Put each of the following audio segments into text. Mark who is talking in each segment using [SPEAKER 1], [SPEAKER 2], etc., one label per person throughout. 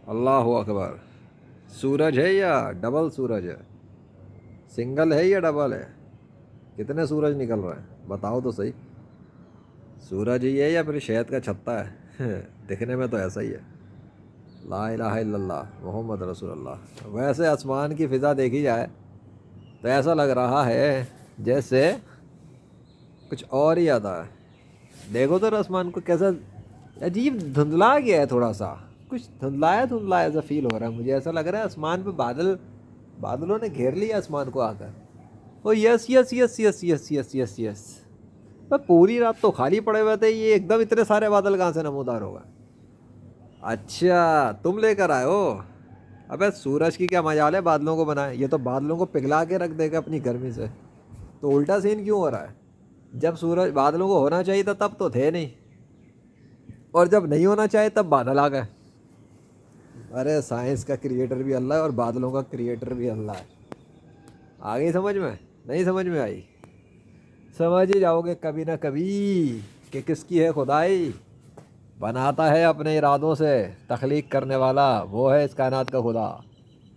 [SPEAKER 1] اللہ اکبر. سورج ہے یا ڈبل سورج ہے؟ سنگل ہے یا ڈبل ہے؟ کتنے سورج نکل رہے ہیں بتاؤ تو صحیح. سورج ہی ہے یا پھر شہد کا چھتا ہے؟ دکھنے میں تو ایسا ہی ہے. لا الہ الا اللہ محمد رسول اللہ. ویسے آسمان کی فضا دیکھی جائے تو ایسا لگ رہا ہے جیسے کچھ اور ہی آتا ہے. دیکھو تو آسمان کو کیسا عجیب دھندلا گیا ہے، تھوڑا سا کچھ دھندلایا ایسا فیل ہو رہا ہے مجھے. ایسا لگ رہا ہے آسمان پہ بادلوں نے گھیر لیا آسمان کو آ کر. او یس یس یس یس یس یس یس یس. پوری رات تو خالی پڑے ہوئے تھے، یہ ایک دم اتنے سارے بادل کہاں سے نمودار ہوگا؟ اچھا تم لے کر آئے ہو. ابے سورج کی کیا مجال ہے بادلوں کو بنائے؟ یہ تو بادلوں کو پگھلا کے رکھ دے گا اپنی گرمی سے. تو الٹا سین کیوں ہو رہا ہے؟ جب سورج بادلوں کو ہونا چاہیے تھا تب تو تھے نہیں، اور جب نہیں ہونا چاہیے تب بادل آ گئے. ارے سائنس کا کریٹر بھی اللہ ہے اور بادلوں کا کریٹر بھی اللہ ہے. آ گئی سمجھ میں؟ نہیں سمجھ میں آئی؟ سمجھ ہی جاؤ گے کبھی نہ کبھی کہ کس کی ہے خدائی. بناتا ہے اپنے ارادوں سے، تخلیق کرنے والا وہ ہے اس کائنات کا خدا.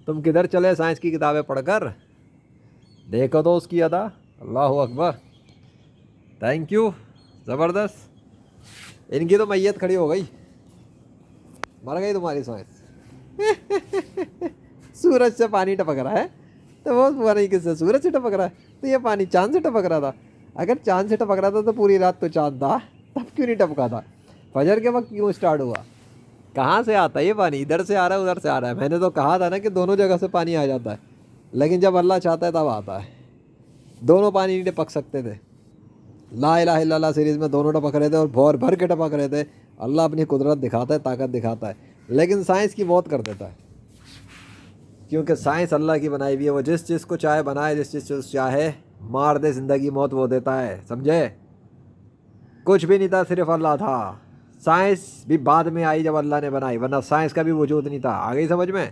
[SPEAKER 1] تم کدھر چلے سائنس کی کتابیں پڑھ کر؟ دیکھو تو اس کی ادا. اللہ اکبر. Thank you. زبردست. ان کی تو میت کھڑی ہو گئی، مر گئی تمہاری سائنس. سورج سے پانی ٹپک رہا ہے تو وہ پانی کس سے؟ سورج سے ٹپک رہا ہے. تو یہ پانی چاند سے ٹپک رہا تھا. اگر چاند سے ٹپک رہا تھا تو پوری رات تو چاند تھا، تب کیوں نہیں ٹپکا تھا؟ فجر کے وقت کیوں اسٹارٹ ہوا؟ کہاں سے آتا ہے یہ پانی؟ ادھر سے آ رہا ہے ادھر سے آ رہا ہے. میں نے تو کہا تھا نا کہ دونوں جگہ سے پانی آ جاتا ہے، لیکن جب اللہ چاہتا ہے تب آتا ہے. دونوں پانی نہیں ٹپک سکتے تھے. لا الہ الا اللہ سیریز میں دونوں ٹپک رہے تھے اور بھور بھر کے ٹپک رہے تھے. اللہ اپنی قدرت دکھاتا ہے، طاقت دکھاتا ہے، لیکن سائنس کی موت کر دیتا ہے. کیونکہ سائنس اللہ کی بنائی ہوئی ہے، وہ جس چیز کو چاہے بنائے، جس چیز کو چاہے مار دے. زندگی موت وہ دیتا ہے، سمجھے؟ کچھ بھی نہیں تھا، صرف اللہ تھا. سائنس بھی بعد میں آئی جب اللہ نے بنائی، ورنہ سائنس کا بھی وجود نہیں تھا. آ گئی سمجھ میں؟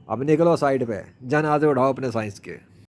[SPEAKER 1] اب نکلو سائڈ پہ، جنازے اٹھاؤ اپنے سائنس کے.